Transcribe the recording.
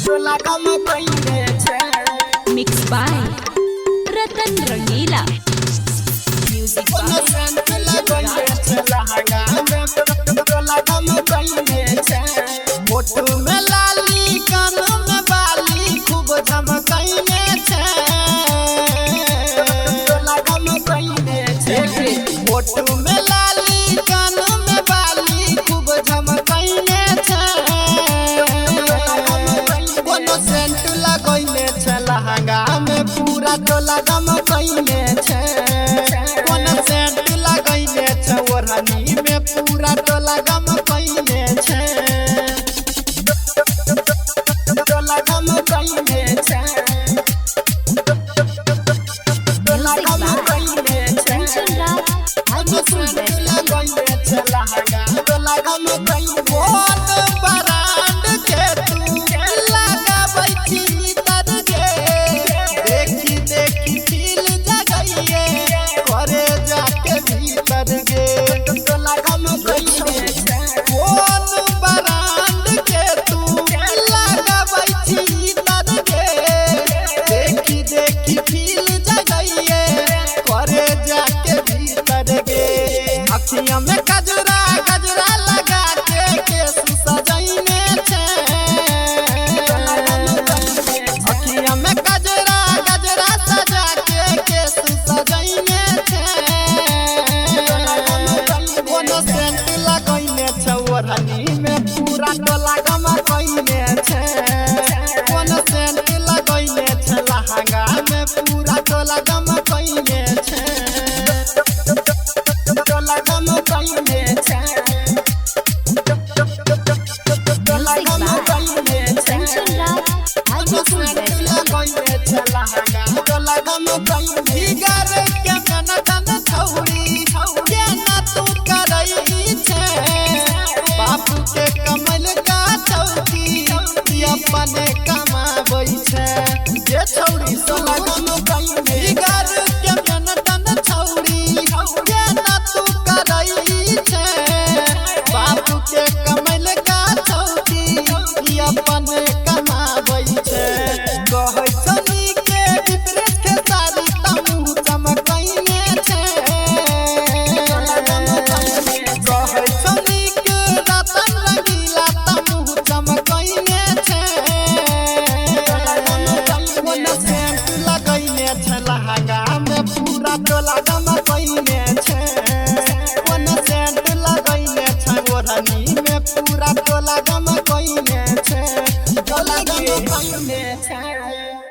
टोला गम कइले छे। Mix by Ratan Rangila. Music कोनो सेंट लगइले छे लहंगा में टोला गम कइले छे। होठ में लाली कान में बाली खूब झमकइले छे। टोला गम कइले छे। होठ में लाली कान में बाली खूब झमकइले छे। कोनो सेंट लगइले छे लहंगा में पूरा टोला गम कइले छे। कोनो सेंट लगइले छे ओढ़नी में पूरा टोला गम कइले छे। टोला गम कइले छे। टोला गम कइले छे। कोनो सेंट लगइले छे लहंगा टोला गम कइले। बहुत बरांड के तू लगाबै छी तर गे। देखी देखी दिल जगइए करे जाके भीतर गे। टोला गम कइले छे। कोन बरांड के तू लगाबै छी तर गे। देखी देखी दिल जगइए करे जाके भीतर गे। अखियां में गजरा गजरा लगा के केस सजइने छे। अखियां में गजरा गजरा सजा के केस सजइने छे। कोनो सेंट लगइने छे ओढ़नी में पूरा टोला गम कइने छे। कोनो सेंट लगइने छे लहंगा में पूरा टोला गम कइने छे। टोला गम कइने छे। टोला गम कइने छे। कोनो सेंट लगइने छे लहंगा टोला गम कइने। भीगर के मनतन छौरी के ना तू करई छे। बापू के कमल का चौकी अपने कमाबै छे। जे छौरी टोला गम कइने। भीगर के मनतन छौरी के ना तू करई छे। बापू के कमल का चौकी अपने कमाबै छे। कहै छनी के विपरीत के सारी तमु चमकइने छे। कहै छनी के रतन रंगीला तमु चमकइने छे। कोनो सेंट लगइने छे लहंगा में पूरा टोला गम कइने छे। कोनो सेंट लगइने छे ओढ़नी में पूरा टोला गम कइने छे। टोला गम कइने छे।